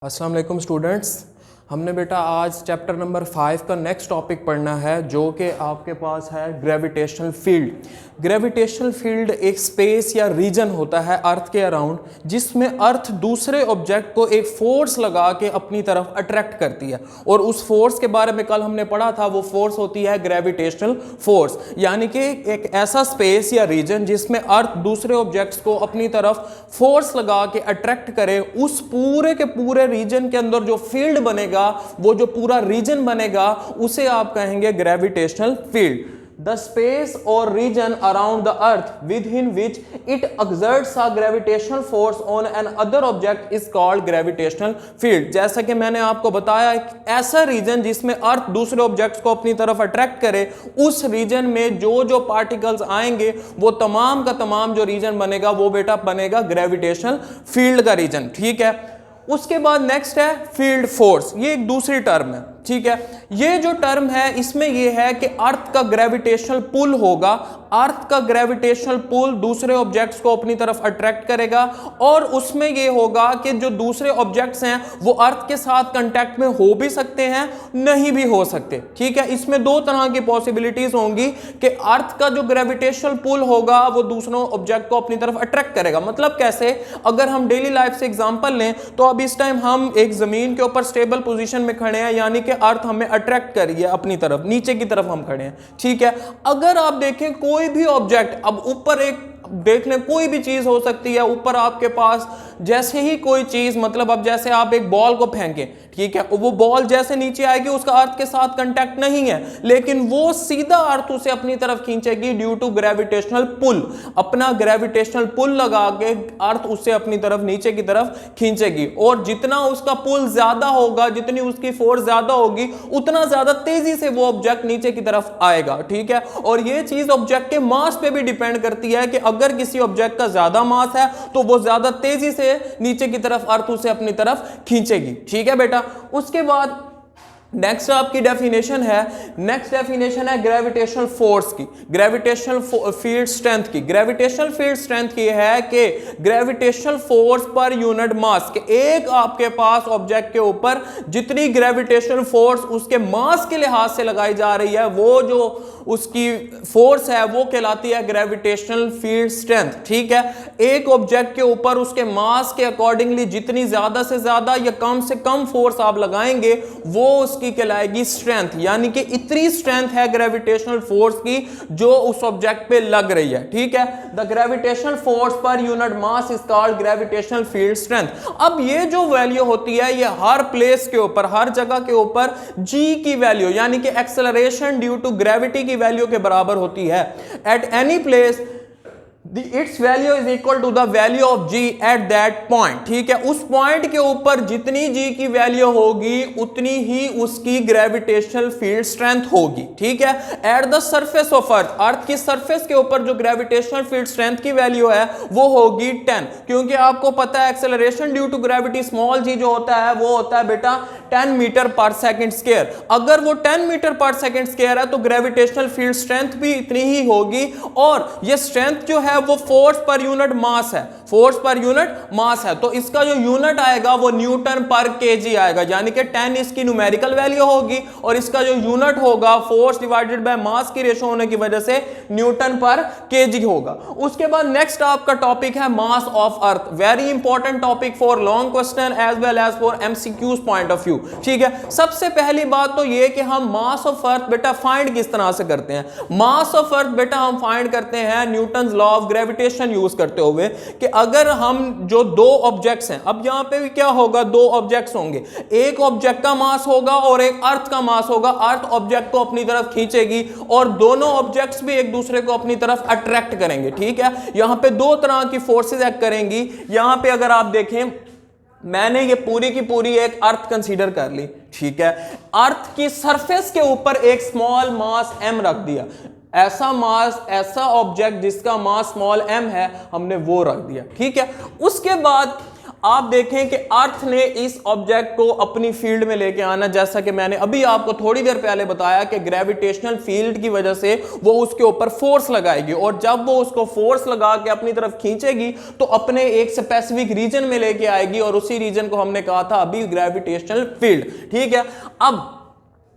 अस्सलाम वालेकुम स्टूडेंट्स। हमने बेटा आज चैप्टर नंबर 5 का नेक्स्ट टॉपिक पढ़ना है जो कि आपके पास है ग्रेविटेशनल फील्ड। ग्रेविटेशनल फील्ड एक स्पेस या रीजन होता है अर्थ के अराउंड जिसमें अर्थ दूसरे ऑब्जेक्ट को एक फोर्स लगा के अपनी तरफ अट्रैक्ट करती है, और उस फोर्स के बारे में कल हमने पढ़ा था। वो फोर्स होती है ग्रेविटेशनल फोर्स, यानी कि एक ऐसा स्पेस या रीजन जिसमें अर्थ दूसरे ऑब्जेक्ट्स को अपनी तरफ फोर्स लगा के अट्रैक्ट करे। उस पूरे के पूरे रीजन के अंदर जो फील्ड बनेगा, वो जो पूरा रीजन बनेगा, उसे आप कहेंगे gravitational field. The space or region around the earth within which it exerts a gravitational force on an other object is called gravitational field। जैसा कि मैंने आपको बताया, ऐसा रीजन जिसमें अर्थ दूसरे ऑब्जेक्ट्स को अपनी तरफ अट्रैक्ट करे, उस रीजन में जो जो पार्टिकल्स आएंगे वो तमाम का तमाम जो रीजन बनेगा वो बेटा बनेगा ग्रेविटेशनल फील्ड का रीजन। ठीक है, उसके बाद नेक्स्ट है फील्ड फोर्स। ये एक दूसरी टर्म है। ठीक है, ये जो टर्म है इसमें ये है कि अर्थ का ग्रेविटेशनल पुल होगा, अर्थ का ग्रेविटेशनल पुल दूसरे ऑब्जेक्ट्स को अपनी तरफ अट्रैक्ट करेगा, और उसमें ये होगा कि जो दूसरे ऑब्जेक्ट्स हैं वो अर्थ के साथ कांटेक्ट में हो भी सकते हैं, नहीं भी हो सकते। ठीक है, इसमें दो तरह की पॉसिबिलिटीज होंगी कि अर्थ का जो ग्रेविटेशनल पुल होगा वो दूसरों ऑब्जेक्ट को अपनी तरफ अट्रैक्ट करेगा। मतलब कैसे? अगर हम डेली लाइफ से एग्जांपल लें तो अब इस टाइम हम एक जमीन के ऊपर स्टेबल पोजीशन में खड़े हैं, यानी कि अर्थ हमें अट्रैक्ट कर रही है अपनी तरफ, नीचे की तरफ हम खड़े हैं। ठीक है, अगर आप देखें कोई भी ऑब्जेक्ट, अब ऊपर एक देख लें, कोई भी चीज हो सकती है, ऊपर आपके पास जैसे ही कोई चीज, मतलब अब जैसे आप एक बॉल को फेंकें, ठीक है, वो बॉल जैसे नीचे आएगी उसका अर्थ के साथ कांटेक्ट नहीं है, लेकिन वो सीधा अर्थ उसे अपनी तरफ खींचेगी ड्यू टू ग्रेविटेशनल पुल। अपना ग्रेविटेशनल पुल लगा के अर्थ उसे अपनी तरफ नीचे की तरफ खींचेगी, और जितना उसका पुल ज्यादा होगा, जितनी उसकी फोर्स ज्यादा होगी, उतना ज्यादा तेजी से वो ऑब्जेक्ट नीचे की तरफ आएगा। ठीक है, और ये चीज ऑब्जेक्ट के मास पे भी डिपेंड करती है कि अगर किसी ऑब्जेक्ट का ज्यादा मास है तो वो ज्यादा तेजी से नीचे की तरफ अर्थ उसे अपनी तरफ खींचेगी। ठीक है बेटा, उसके बाद नेक्स्ट आपकी डेफिनेशन है, नेक्स्ट डेफिनेशन है ग्रेविटेशनल फोर्स की, ग्रेविटेशनल फील्ड स्ट्रेंथ की। ग्रेविटेशनल फील्ड स्ट्रेंथ की है कि gravitational force per unit mass, के एक आपके पास ऑब्जेक्ट के ऊपर जितनी ग्रेविटेशनल फोर्स उसके मास के लिहाज से लगाई जा रही है, वो जो उसकी फोर्स है वो कहलाती है ग्रेविटेशनल फील्ड स्ट्रेंथ। ठीक है, एक ऑब्जेक्ट के ऊपर उसके मास के अकॉर्डिंगली जितनी ज्यादा से ज्यादा या कम से कम फोर्स आप लगाएंगे वो की कहलाएगी स्ट्रेंथ, यानी कि इतनी स्ट्रेंथ है ग्रेविटेशनल फोर्स की जो उस ऑब्जेक्ट पे लग रही है। ठीक है, the gravitational force per unit mass is called gravitational field strength. अब ये जो वैल्यू होती है ये हर प्लेस के ऊपर, हर जगह के ऊपर जी की वैल्यू, यानी कि एक्सेलरेशन ड्यू टू ग्रेविटी की वैल्यू के बराबर होती है। At any place its value is equal to the value of g at that point। ठीक है, उस पॉइंट के ऊपर जितनी g की वैल्यू होगी उतनी ही उसकी ग्रेविटेशनल फील्ड स्ट्रेंथ होगी। ठीक है, at the surface of earth, earth की सरफेस के ऊपर जो ग्रेविटेशनल फील्ड स्ट्रेंथ की वैल्यू है वो होगी 10, क्योंकि आपको पता है acceleration due to gravity small g जो होता है वो होता है बेटा 10 मीटर पर सेकंड स्क्वायर। अगर वो 10 मीटर पर सेकंड स्क्वायर है तो ग्रेविटेशनल फील्ड स्ट्रेंथ भी इतनी ही होगी, और ये स्ट्रेंथ जो है वो फोर्स पर यूनिट मास है, फोर्स पर यूनिट मास है, तो इसका जो यूनिट आएगा वो न्यूटन पर केजी आएगा, यानी कि 10 इसकी न्यूमेरिकल वैल्यू होगी, और इसका जो यूनिट होगा फोर्स डिवाइडेड बाय मास की रेशो होने की वजह से न्यूटन पर केजी होगा। उसके बाद नेक्स्ट आपका टॉपिक है mass of earth. Very important topic for long question as well as for MCQs point of view. ठीक है, सबसे पहली बात तो ये कि हम मास ऑफ अर्थ बेटा फाइंड किस तरह से करते हैं। मास ऑफ अर्थ बेटा हम फाइंड करते हैं Newton's law of gravitation use करते हुए, कि अगर हम जो दो ऑब्जेक्ट्स हैं, अब यहां पे भी क्या होगा, दो ऑब्जेक्ट्स होंगे, एक ऑब्जेक्ट का मास होगा और एक अर्थ का मास होगा। अर्थ ऑब्जेक्ट को अपनी तरफ खींचेगी और दोनों ऑब्जेक्ट्स भी एक दूसरे को अपनी तरफ अट्रैक्ट करेंगे। ठीक है, यहां पे दो तरह की फोर्सेस एक्ट करेंगी। यहां पे अगर आप देखें, मैंने ये पूरी की पूरी एक अर्थ कंसीडर कर ली। ठीक है, अर्थ की सरफेस के ऊपर एक स्मॉल मास m रख दिया, ऐसा मास, ऐसा ऑब्जेक्ट जिसका मास स्मॉल m है, हमने वो रख दिया। ठीक है, उसके बाद आप देखें कि अर्थ ने इस ऑब्जेक्ट को अपनी फील्ड में लेके आना, जैसा कि मैंने अभी आपको थोड़ी देर पहले बताया कि ग्रेविटेशनल फील्ड की वजह से वो उसके ऊपर फोर्स लगाएगी, और जब वो उसको फोर्स लगा के अपनी तरफ खींचेगी तो अपने एक स्पेसिफिक रीजन में लेके आएगी, और उसी रीजन को हमने कहा था अभी ग्रेविटेशनल फील्ड। ठीक है, अब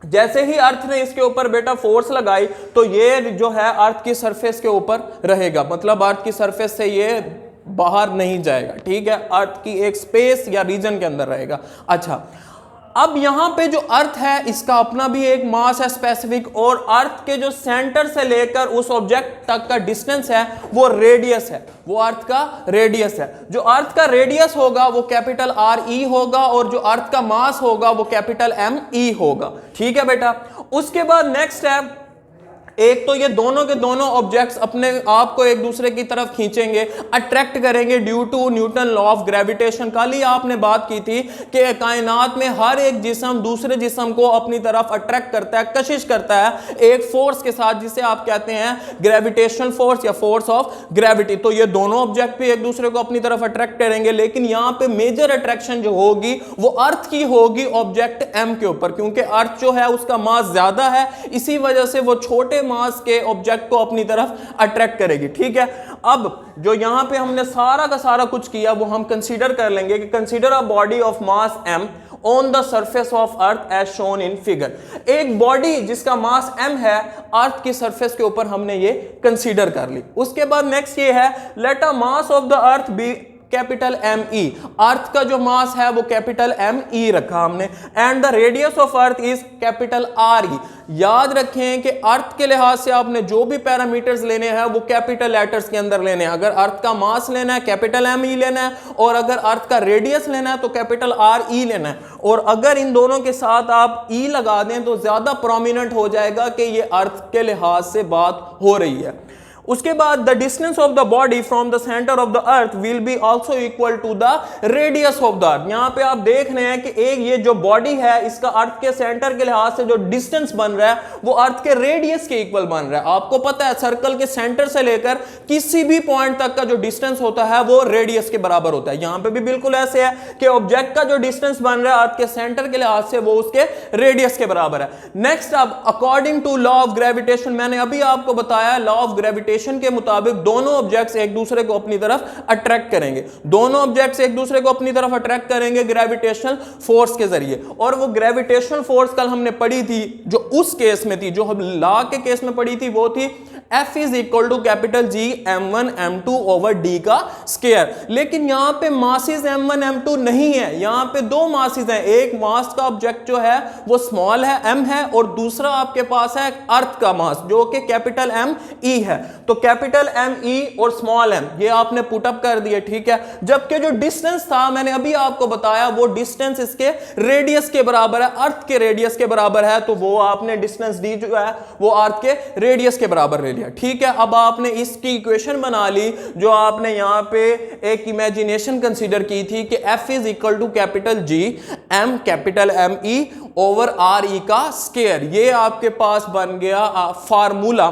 जैसे ही अर्थ ने इसके ऊपर बेटा फोर्स लगाई तो ये जो है अर्थ की सरफेस के ऊपर रहेगा, मतलब अर्थ की सरफेस से ये बाहर नहीं जाएगा। ठीक है, अर्थ की एक स्पेस या रीजन के अंदर रहेगा। अच्छा, अब यहां पे जो अर्थ है इसका अपना भी एक मास है स्पेसिफिक, और अर्थ के जो सेंटर से लेकर उस ऑब्जेक्ट तक का डिस्टेंस है वो रेडियस है, वो अर्थ का रेडियस है। जो अर्थ का रेडियस होगा वो कैपिटल आर ई होगा, और जो अर्थ का मास होगा वो कैपिटल एम ई होगा। ठीक है बेटा, उसके बाद नेक्स्ट है, एक तो ये दोनों के दोनों ऑब्जेक्ट्स अपने आप को एक दूसरे की तरफ खींचेंगे, अट्रैक्ट करेंगे due to Newton law of gravitation. कल ही आपने बात की थी कि कायनात में हर एक जिस्म दूसरे जिस्म को अपनी तरफ अट्रैक्ट करता है, कशिश करता है एक फोर्स के साथ, जिसे आप कहते हैं ग्रेविटेशनल फोर्स या फोर्स ऑफ ग्रेविटी। तो ये दोनों ऑब्जेक्ट भी एक दूसरे को अपनी तरफ अट्रैक्ट करेंगे, लेकिन यहां पे मेजर अट्रैक्शन जो होगी वो अर्थ की होगी ऑब्जेक्ट एम के ऊपर, क्योंकि अर्थ जो है उसका मास ज्यादा है, इसी वजह से वो छोटे मास के ऑब्जेक्ट को अपनी तरफ अट्रैक्ट करेगी। ठीक है, अब जो यहां पे हमने सारा का सारा कुछ किया वो हम कंसीडर कर लेंगे कि consider a body of mass m on the surface of earth as shown in figure. एक बॉडी जिसका मास m है अर्थ की सरफेस के ऊपर हमने ये कंसीडर कर ली। उसके बाद नेक्स्ट ये है, let a mass of the earth be capital M E, earth का जो मास है वो कैपिटल एम ई रखा हमने, and the radius of earth is capital R E. याद रखें कि अर्थ के लिहाज से आपने जो भी पैरामीटर्स लेने हैं वो कैपिटल लेटर्स के अंदर लेने हैं। अगर अर्थ का मास लेना है कैपिटल एम ई लेना है, और अगर अर्थ का रेडियस लेना है तो कैपिटल आर ई लेना है। और अगर इन दोनों के साथ आप ई लगा दें तो ज्यादा प्रोमिनेंट हो जाएगा कि ये अर्थ के लिहाज से बात हो रही है। उसके बाद the distance of the body from the centre of the earth will be also equal to the radius of the earth. यहां पे आप देख रहे हैं कि एक ये जो बॉडी है इसका अर्थ के सेंटर के लिहाज से जो डिस्टेंस बन रहा है वो अर्थ के रेडियस के इक्वल बन रहा है। आपको पता है सर्कल के सेंटर से लेकर किसी भी पॉइंट तक का जो डिस्टेंस होता है वो रेडियस के बराबर होता है। यहां पे भी बिल्कुल ऐसे है कि ऑब्जेक्ट का जो डिस्टेंस बन रहा है अर्थ के सेंटर के लिहाज से वो उसके रेडियस के बराबर है। नेक्स्ट, अब according to law of gravitation, मैंने अभी आपको बताया लॉ ऑफ ग्रेविटेशन के मुताबिक दोनों ऑब्जेक्ट्स एक दूसरे को अपनी तरफ अट्रैक्ट करेंगे, दोनों ऑब्जेक्ट्स एक दूसरे को अपनी तरफ अट्रैक्ट करेंगे ग्रेविटेशनल फोर्स के जरिए। और वो ग्रेविटेशनल फोर्स कल हमने पढ़ी थी जो उस केस में थी, जो हम लॉ के केस में पढ़ी थी, वो थी F is equal to capital G m1 m2 over d का स्क्वायर। लेकिन यहां पे मासेस m1 m2 नहीं है, यहां पे दो मासेस हैं। एक मास का ऑब्जेक्ट जो है वो स्मॉल है m है, और दूसरा आपके पास है अर्थ का मास जो कि कैपिटल M E है। तो कैपिटल M E और स्मॉल m ये आपने पुट अप कर दिए। ठीक है, जबकि जो डिस्टेंस था मैंने अभी आपको बताया वो डिस्टेंस इसके रेडियस के बराबर है, अर्थ के रेडियस के बराबर है, तो वो आपने डिस्टेंस d जो है वो अर्थ के रेडियस के बराबर ले लिया। ठीक है, अब आपने इसकी इक्वेशन बना ली जो आपने यहां पे एक इमेजिनेशन कंसीडर की थी कि F is equal to capital G M capital M E over R E का स्क्वायर। ये आपके पास बन गया फार्मूला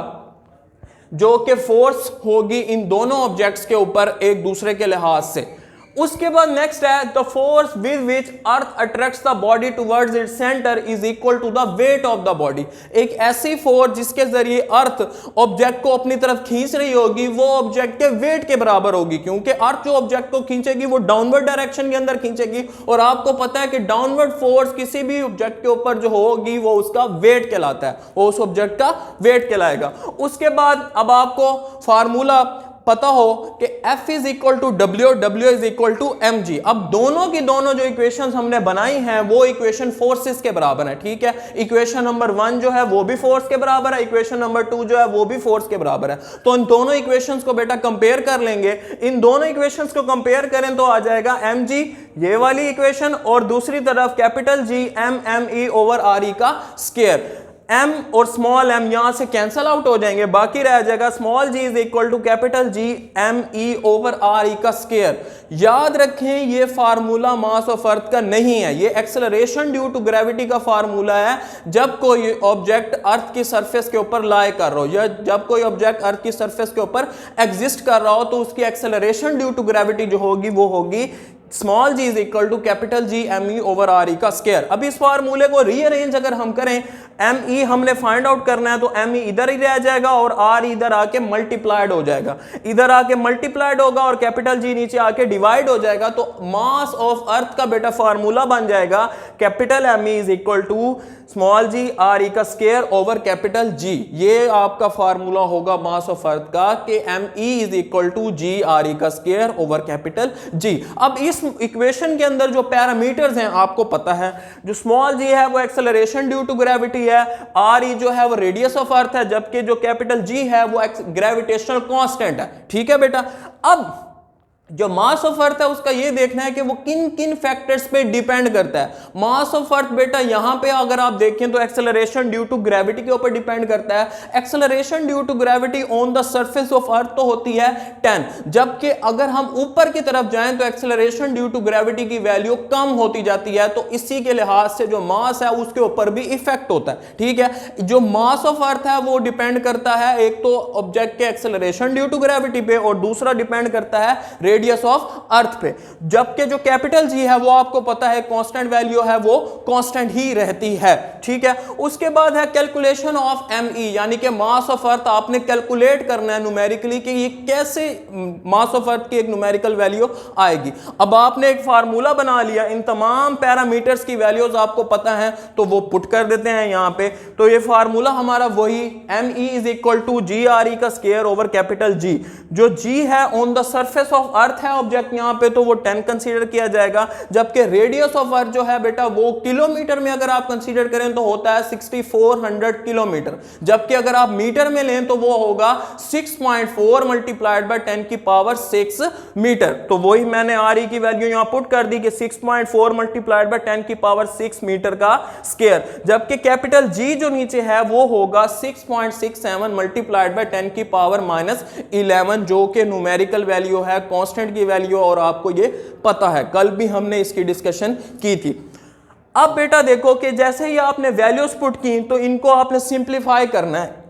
जो कि फोर्स होगी इन दोनों ऑब्जेक्ट्स के ऊपर एक दूसरे के लिहाज से। उसके बाद नेक्स्ट है the force with which earth attracts the body towards its centre is equal to the weight of the body. एक ऐसी फोर्स जिसके जरिए अर्थ ऑब्जेक्ट को अपनी तरफ खींच रही होगी वो ऑब्जेक्ट के वेट के बराबर होगी, क्योंकि अर्थ जो ऑब्जेक्ट को खींचेगी वो डाउनवर्ड डायरेक्शन के अंदर खींचेगी, और आपको पता है कि डाउनवर्ड फोर्स किसी भी ऑब्जेक्ट के ऊपर जो होगी वो उसका वेट कहलाता है, वो उस ऑब्जेक्ट का वेट कहलाएगा। उसके बाद अब आपको फार्मूला पता हो कि F is equal to W, W is equal to mg। अब दोनों की दोनों जो इक्वेशंस हमने बनाई हैं वो इक्वेशन फोर्सेस के बराबर है। ठीक है, इक्वेशन नंबर 1 जो है वो भी फोर्स के बराबर है, इक्वेशन नंबर 2 जो है वो भी फोर्स के बराबर है। तो इन दोनों इक्वेशंस को बेटा कंपेयर कर लेंगे। इन दोनों इक्वेशंस को कंपेयर करें तो आ जाएगा mg ये वाली इक्वेशन, और दूसरी तरफ capital G m m e over r e का स्क्वायर। m और स्मॉल m यहां से कैंसल आउट हो जाएंगे, बाकी रह जाएगा small g is equal to capital G m e over r e का स्क्वायर। याद रखें ये फार्मूला मास ऑफ अर्थ का नहीं है, ये एक्सेलरेशन ड्यू टू ग्रेविटी का फार्मूला है। जब कोई ऑब्जेक्ट अर्थ की सरफेस के ऊपर लाई कर रहा हो या जब कोई ऑब्जेक्ट अर्थ की सरफेस के ऊपर एग्जिस्ट कर रहा हो तो उसकी एक्सेलरेशन ड्यू टू ग्रेविटी जो होगी वो होगी small G is equal to capital G M E over R E का स्क्वायर। अब इस फार्मूले को रीअरेंज अगर हम करें, एम ई हमने फाइंड आउट करना है तो एम ई इधर ही रह जाएगा और आर इधर आके मल्टीप्लाइड हो जाएगा, इधर आके मल्टीप्लाइड होगा और कैपिटल जी नीचे आके डिवाइड हो जाएगा। तो मास ऑफ अर्थ का बेटा फार्मूला बन जाएगा capital M E is equal to small G R E का स्क्वायर ओवर कैपिटल जी। ये आपका फार्मूला होगा मास ऑफ अर्थ का कि M E is equal to G R E का स्क्वायर ओवर कैपिटल जी। अब इस इक्वेशन के अंदर जो पैरामीटर्स हैं आपको पता है, जो स्मॉल जी है वो एक्सेलरेशन ड्यू टू ग्रेविटी है, आर ई जो है वो रेडियस ऑफ अर्थ है, जबकि जो कैपिटल जी है वो ग्रेविटेशनल कांस्टेंट है। ठीक है बेटा, अब जो मास ऑफ अर्थ है उसका ये देखना है कि वो किन किन फैक्टर्स पे डिपेंड करता है। मास ऑफ अर्थ बेटा यहां पे अगर आप देखें तो एक्सेलरेशन ड्यू टू ग्रेविटी के ऊपर डिपेंड करता है। Acceleration due to gravity on the surface of earth तो होती है 10, जबकि अगर हम ऊपर की तरफ जाएं तो एक्सेलरेशन ड्यू टू ग्रेविटी की वैल्यू कम होती जाती है। तो इसी के लिहाज से जो मास है उसके ऊपर भी इफेक्ट होता है। ठीक है, जो मास ऑफ अर्थ है वो डिपेंड करता है एक तो ऑब्जेक्ट के एक्सेलरेशन ड्यू टू ग्रेविटी पे और दूसरा डिपेंड करता है रेडियस ऑफ अर्थ पे, जबकि जो कैपिटल जी है वो आपको पता है कांस्टेंट वैल्यू है, वो कांस्टेंट ही रहती है। ठीक है, उसके बाद है कैलकुलेशन ऑफ एम ई, यानी कि मास ऑफ अर्थ आपने कैलकुलेट करना है न्यूमेरिकली कि ये कैसे मास ऑफ अर्थ की एक न्यूमेरिकल वैल्यू आएगी। अब आपने एक फार्मूला बना लिया, इन तमाम पैरामीटर्स की वैल्यूज आपको पता है तो वो पुट कर देते हैं यहां पे। तो ये फार्मूला हमारा वही M E is equal to G R E का स्क्वायर ओवर कैपिटल जी। जो जी है on the surface of earth है ऑब्जेक्ट यहां पे तो वो 10 कंसीडर किया जाएगा, जबकि रेडियस ऑफ अर्थ जो है बेटा वो किलोमीटर में अगर आप कंसीडर करें तो होता है 6400 किलोमीटर, जबकि अगर आप मीटर में लें तो वो होगा 6.4 मल्टीप्लाइड बाय 10 की पावर 6 मीटर। तो वही मैंने आर ई की वैल्यू यहां पुट कर दी कि 6.4 मल्टीप्लाइड बाय 10 की पावर 6 मीटर का स्क्वायर, जबकि कैपिटल जी जो नीचे है वो होगा 6.67 मल्टीप्लाइड बाय 10 की पावर -11, जो कि न्यूमेरिकल वैल्यू है, कांस्टेंट की वैल्यू, और आपको ये पता है, कल भी हमने इसकी डिस्कशन की थी। अब बेटा देखो कि जैसे ही आपने वैल्यूज पुट की तो इनको आपने सिंप्लीफाई करना है।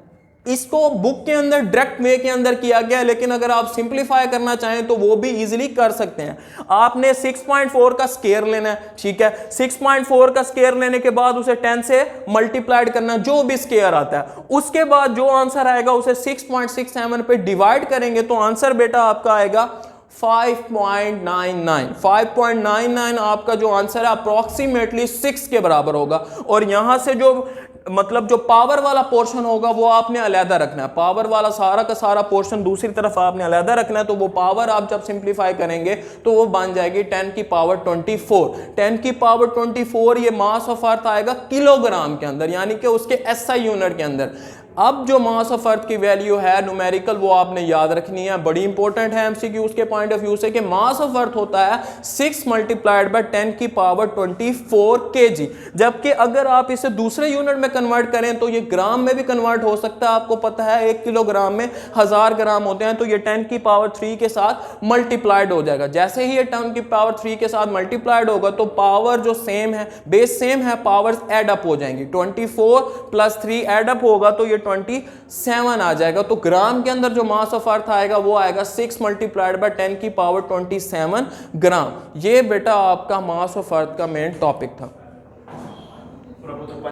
इसको बुक के अंदर डायरेक्ट वे के अंदर किया गया है, लेकिन अगर आप सिंप्लीफाई करना चाहें तो वो भी इजीली कर सकते हैं। आपने 6.4 का स्क्वायर लेना है, ठीक है, 6.4 का स्क्वायर लेने के बाद उसे 10 से मल्टीप्लाइड करना, जो भी स्क्वायर आता है, उसके बाद जो आंसर आएगा उसे 6.67 पे डिवाइड करेंगे तो आंसर बेटा आपका आएगा 5.99। 5.99 आपका जो आंसर है अप्रोक्सीमेटली 6 के बराबर होगा। और यहां से जो मतलब जो पावर वाला पोर्शन होगा वो आपने अलहदा रखना है, पावर वाला सारा का सारा पोर्शन दूसरी तरफ आपने अलहदा रखना है। तो वो पावर आप जब सिंप्लीफाई करेंगे तो वो बन जाएगी 10 की पावर 24। 10 की पावर 24 ये मास ऑफ अर्थ आएगा किलोग्राम के अंदर, यानी कि उसके एसआई यूनिट के अंदर। अब जो मास ऑफ अर्थ की वैल्यू है न्यूमेरिकल वो आपने याद रखनी है, बड़ी इंपॉर्टेंट है एमसीक्यू के पॉइंट ऑफ व्यू से, कि मास ऑफ अर्थ होता है 6 मल्टीप्लाइड बाय 10 की पावर 24 kg, जबकि अगर आप इसे दूसरे यूनिट में कन्वर्ट करें तो ये ग्राम में भी कन्वर्ट हो सकता है। आपको पता है 1 किलोग्राम में 1000 ग्राम होते हैं, तो ये 10 की पावर 3 के साथ मल्टीप्लाइड हो जाएगा। जैसे ही ये 10 की पावर 3 के साथ मल्टीप्लाइड होगा तो पावर जो सेम है, बेस सेम है, पावर्स एड अप हो जाएंगी। 24 + 3 एड अप होगा तो ये 27 आ जाएगा। तो ग्राम के अंदर जो मास ऑफ अर्थ आएगा वो आएगा 6 मल्टीप्लाइड बाय 10 की पावर 27 ग्राम। ये बेटा आपका मास ऑफ अर्थ का मेन टॉपिक था।